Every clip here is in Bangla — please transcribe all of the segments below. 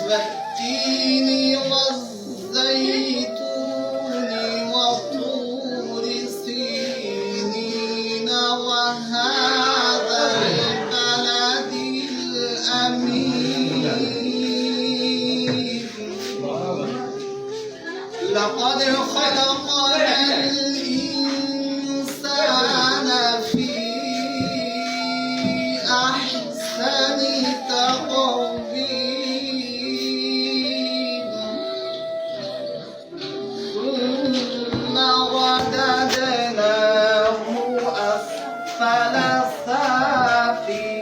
والتين والزيتون وطور سينين وهذا البلد الأمين لقد خلقنا الإنسان في أحسن تقويم ثم رددناه أسفل سافلين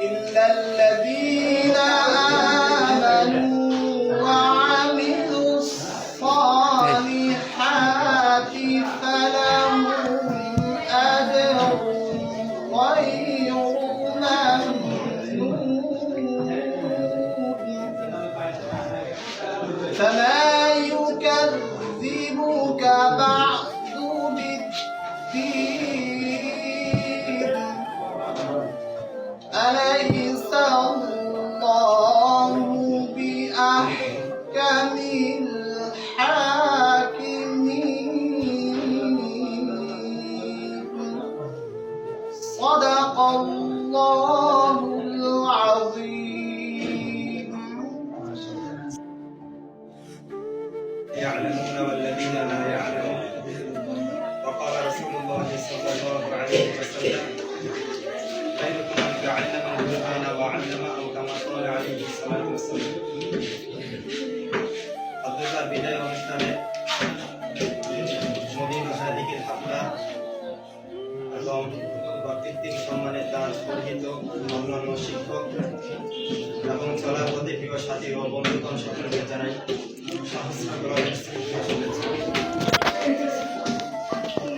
إلا الذين آمنوا وعملوا الصالحات فلهم أجر غير ممنون فما يكذبك بعد بالدين أليس الله بأحكم الحاكمين صدق الله العظيم يعلمون والذين لا يعلمون وقال رسول الله صلى الله عليه وسلم خيركم من تعلم القرآن وعلم أو كما قال عليه الصلاة والسلام أصدقاء بداية অনুষ্ঠানে মদিনা হাদিকের হাফলা এবং কর্তৃত্ব সম্মানের দান পরিহিত অন্যান্য শিক্ষক এবং চলার পথে প্রিয় সাথী ও বন্ধুগণ সকলকে জানাই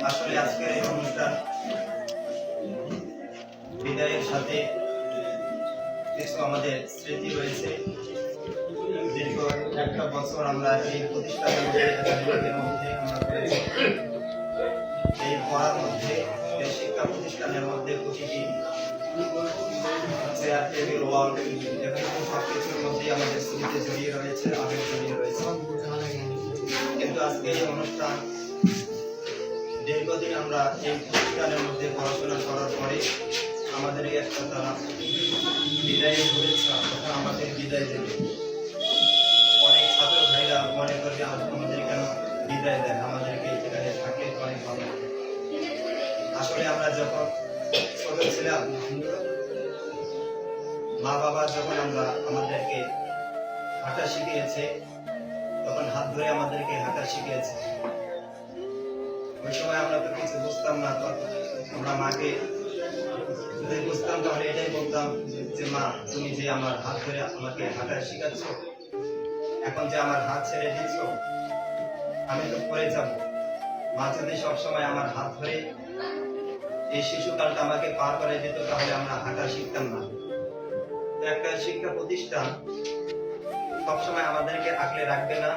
আসলে আজকের এই অনুষ্ঠান বিদায়ের সাথে কিছু আমাদের স্মৃতি রয়েছে। দীর্ঘ একটা বছর আমরা এই প্রতিষ্ঠানের মধ্যে আমরা করেছি। এই পড়ার মধ্যে এই শিক্ষা প্রতিষ্ঠানের মধ্যে প্রতিটি চেয়ার টেবিল ওয়াল এখানে সবকিছুর মধ্যে আমাদের স্মৃতি জড়িয়ে রয়েছে, আবেগ জড়িয়ে রয়েছে। কিন্তু আজকে এই অনুষ্ঠান দীর্ঘদিন আমরা এই প্রতিষ্ঠানের মধ্যে পড়াশোনা করার পরে আমাদের একটা তারা বিদায়ের শুভেচ্ছা তখন আমাদের বিদায় দেবে। অনেক ছাত্র ভাইরা মনে করবে আমাদের কেন বিদায় দেয়, আমাদেরকে এখানে থাকে অনেক ভালো। আসলে আমরা যখন ছোট ছিলাম মা বাবা যখন আমাদেরকে হাঁটা শিখিয়েছে তখন হাত ধরে আমাদেরকে হাঁটা শিখিয়েছে। ওই সময় আমরা তো কিছু বুঝতাম না, আমরা মাকে যদি বুঝতাম তাহলে এটাই বলতাম যে মা তুমি যে আমার হাত ধরে আমাকে হাঁটা শিখাচ্ছ, এখন যে আমার হাত ছেড়ে দিচ্ছ আমি তো পড়ে যাব। মা যদি সবসময় আমার হাত ধরে এই শিশুকালটা আমাকে পার করে দিত তাহলে আমরা হাঁটা শিখতাম না। একটা শিক্ষা প্রতিষ্ঠান সবসময় আমাদেরকে আঁকড়ে রাখবে না,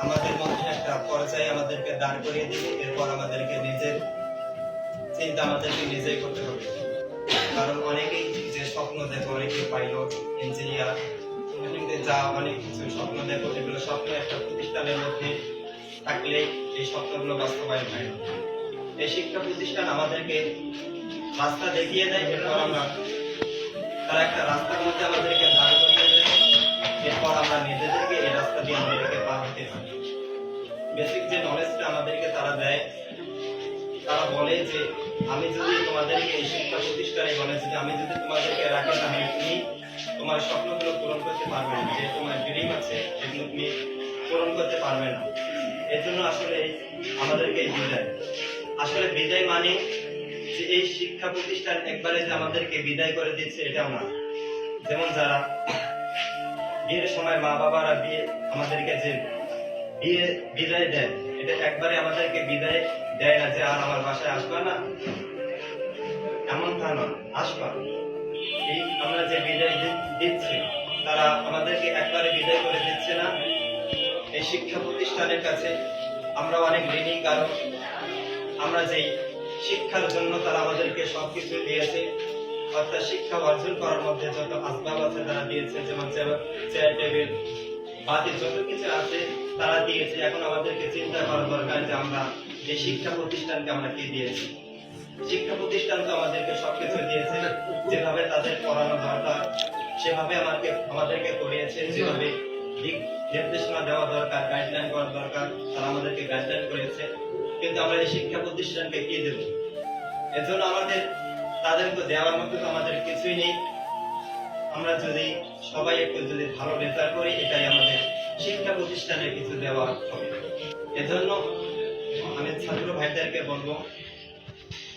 আমাদের মধ্যে একটা পর্যায়ে আমাদেরকে দাঁড় করিয়ে দিবে। এরপর আমাদেরকে নিজের চিন্তা আমাদেরকে নিজেই করতে হবে। কারণ অনেকেই যে স্বপ্ন দেখো, অনেকে পাইলট, ইঞ্জিনিয়ার, যা অনেক কিছু স্বপ্ন দেখো, এগুলো স্বপ্ন একটা প্রতিষ্ঠানের মধ্যে থাকলে এই স্বপ্নগুলো বাস্তবায়ন হয় না। এই শিক্ষা প্রতিষ্ঠান আমাদেরকে রাস্তা দেখিয়ে দেয়, এরপর আমরা তারা একটা রাস্তার মধ্যে আমাদেরকে দাঁড় করিয়ে দেয়, এরপর আমরা নিজেদেরকে এই রাস্তা দিয়ে আমাদেরকে পার হতে হয়। বেসিক যে নলেজটা আমাদেরকে তারা দেয়, তারা বলে যে আমি যদি তোমাদেরকে এই শিক্ষা প্রতিষ্ঠানে বলে যে আমি যদি তোমাদেরকে রাখি তাহলে তুমি তোমার স্বপ্নগুলো পূরণ করতে পারবে না, যে তোমার ড্রিম আছে এগুলো তুমি পূরণ করতে পারবে না। এর জন্য আসলে আমাদেরকে বিদায়, আসলে বিদায় মানে যে এই শিক্ষা প্রতিষ্ঠান একবারে যে আমাদেরকে বিদায় করে দিচ্ছে এটাও না। যেমন যারা বিয়ের সময় মা বাবারা আমাদেরকে যে বিদায় দেয়, এটা একবারে আমাদেরকে বিদায় দেয় না যে আর আমার বাসায় আসবা না, এমন তা নয়, আসবা। এই আমরা যে বিদায় দিচ্ছি তারা আমাদেরকে একবারে বিদায় করে দিচ্ছে না। এই শিক্ষা প্রতিষ্ঠানের কাছে আমরা অনেক ঋণী, কারণ আমরা যে শিক্ষার জন্য তারা আমাদেরকে সবকিছু দিয়েছে, অর্থাৎ শিক্ষা অর্জন করার মধ্যে যত আসবাব আছে তারা দিয়েছে, যেমন চেয়ার টেবিল বাকি যত কিছু আছে তারা দিয়েছে। এখন আমাদেরকে চিন্তা করা দরকার যে আমরা এই শিক্ষা প্রতিষ্ঠানকে আমরা কি দিয়েছি। শিক্ষা প্রতিষ্ঠান তো আমাদেরকে সবকিছু দিয়েছে, যেভাবে তাদের পড়ানো দরকার সেভাবে আমাদেরকে করিয়েছে, যেভাবে দিক নির্দেশনা দেওয়া দরকার, গাইডলাইন করা দরকার তারা আমাদেরকে গাইডলাইন করেছে। কিন্তু আমরা এই শিক্ষা প্রতিষ্ঠানকে কি দেব? এজন্য আমাদের তাদেরকে দেওয়ার মতো তো আমাদের কিছুই নেই। আমরা যদি সবাই একটু যদি ভালো রেজাল্ট করি, এটাই আমাদের শিক্ষা প্রতিষ্ঠানে কিছু দেওয়া হবে। এজন্য আমি ছাত্র ভাইদেরকে বলবো,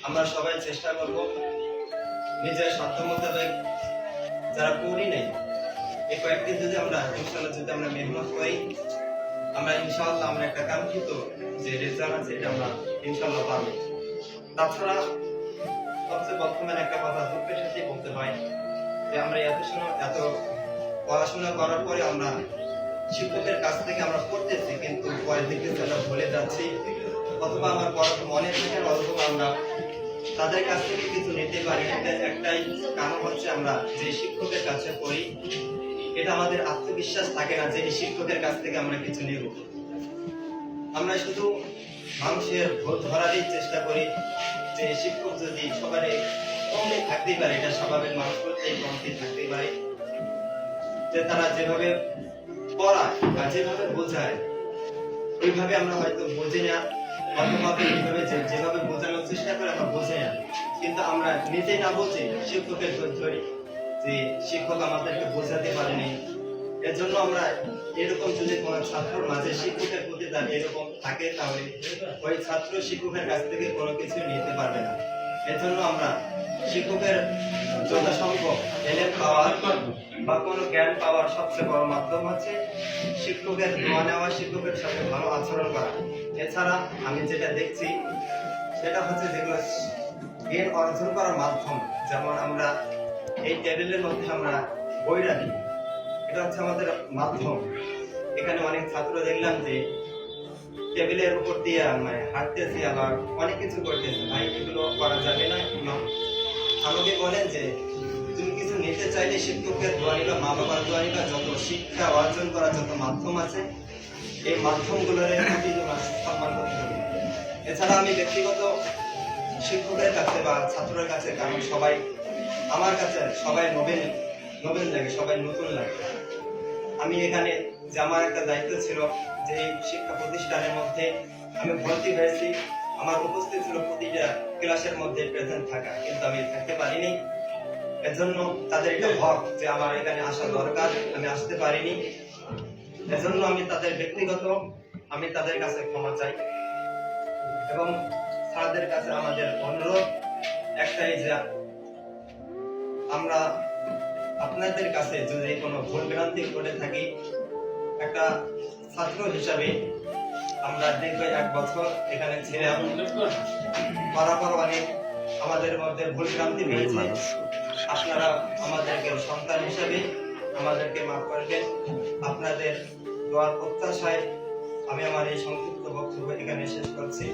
আমরা সবাই চেষ্টা করব নিজের সাধ্য মোতাবেক যারা পড়ি নেই এই কয়েকদিন যদি আমরা ইনশাআল্লাহ যদি আমরা মেহনত করি, আমরা ইনশাআল্লাহ আমরা একটা কাঙ্ক্ষিত যে রেজাল্ট আছে এটা আমরা ইনশাআল্লাহ পাবো। তাছাড়া সবচেয়ে প্রথমে একটা কথা দুঃখের সাথে বলতে হয় যে আমরা এত পড়াশোনা করার পরে আমরা শিক্ষকের কাছ থেকে আমরা পড়তেছি, কিন্তু পরের দিকে আমরা ভুলে যাচ্ছি, অথবা আমার পড়ার মনে থাকে না, অথবা আমরা তাদের কাছ থেকে কিছু নিতে পারি। একটাই কারণ হচ্ছে আমরা যে শিক্ষকের কাছে পড়ি এটা আমাদের আত্মবিশ্বাস থাকে না যে এই শিক্ষকের কাছ থেকে আমরা কিছু নেব। আমরা শুধু মানুষের ভোট ধরারই চেষ্টা করি যে শিক্ষক যদি সবারই কমই থাকতেই পারে, এটা স্বাভাবিক, মানুষ করতেই কমতি থাকতেই পারে, যে তারা যেভাবে পড়ায় বা যেভাবে বোঝায় ওইভাবে আমরা হয়তো বুঝি না, অথবা এইভাবে যেভাবে বোঝানোর চেষ্টা করে আমরা বুঝি না, কিন্তু আমরা নিজেই না বুঝি শিক্ষকের ধরি যে শিক্ষক আমাদেরকে বোঝাতে পারেনি। এর জন্য আমরা এরকম যদি কোনো ছাত্রর মাঝে শিক্ষকের প্রতি তার এরকম থাকে, তাহলে ওই ছাত্র শিক্ষকের কাছ থেকে কোনো কিছু নিতে পারবে না। এর জন্য আমরা শিক্ষকের যথাসম্ভব এলেম পাওয়ার বা কোনো জ্ঞান পাওয়ার সবচেয়ে বড় মাধ্যম হচ্ছে শিক্ষকের দোয়া নেওয়া, শিক্ষকের সাথে ভালো আচরণ করা। এছাড়া আমি যেটা দেখছি সেটা হচ্ছে যেগুলো জ্ঞান অর্জন করার মাধ্যম, যেমন আমরা এই টেবিলের মধ্যে আমরা বই রাখি, এটা হচ্ছে আমাদের মাধ্যম। এখানে অনেক ছাত্র দেখলাম যে টেবিলের উপর দিয়ে হাঁটতেছে, আবার অনেক কিছু করতেছে। ভাই এগুলো করা যাবে না। আমাকে বলেন যে তুমি কিছু নিতে চাইলে শিক্ষকের দোয়া নিবা, মা বাবার দোয়া নিবা, যত শিক্ষা অর্জন করার যত মাধ্যম আছে এই মাধ্যমগুলোর প্রতি তোমার সম্মান করতে হবে। এছাড়া আমি ব্যক্তিগত শিক্ষকের কাছে বা ছাত্রের কাছে, কারণ সবাই আমার কাছে সবাই নবীন লাগে, সবাই নতুন লাগে। আমি এখানে যে আমার একটা দায়িত্ব ছিল যে এই শিক্ষা প্রতিষ্ঠানের মধ্যে আমি ভর্তি হয়েছি, আমার উপস্থিত ছিল প্রতিটা ক্লাসের মধ্যে প্রেজেন্ট থাকা, কিন্তু আমি থাকতে পারিনি। এর জন্য তাদের একটা হক যে আমার এখানে আসা দরকার, আমি আসতে পারিনি। এজন্য আমি তাদের ব্যক্তিগত আমি তাদের কাছে ক্ষমা চাই, এবং তাদের কাছে আমাদের অনুরোধ একটাই যে আমরা আপনাদের কাছে যদি কোনো ভুল ভ্রান্তি করে থাকি, একটা ছাত্র হিসাবে আমরা দীর্ঘ 1 বছর এখানে ছিলাম, পরাপর অনেক আমাদের মধ্যে ভুল ভ্রান্তি হয়েছে। আপনারা আমাদেরকে সন্তান হিসাবে আমাদেরকে মাফ করবেন। আপনাদের দোয়ার প্রত্যাশায় আমি আমার এই সংক্ষিপ্ত বক্তব্য এখানে শেষ করছি।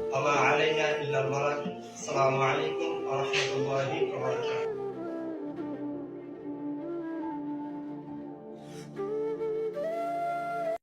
ওয়া মা আলাইনা ইল্লাল বালাগ। আসসালামু আলাইকুম ওয়া রাহমাতুল্লাহি ওয়া বারাকাতুহু।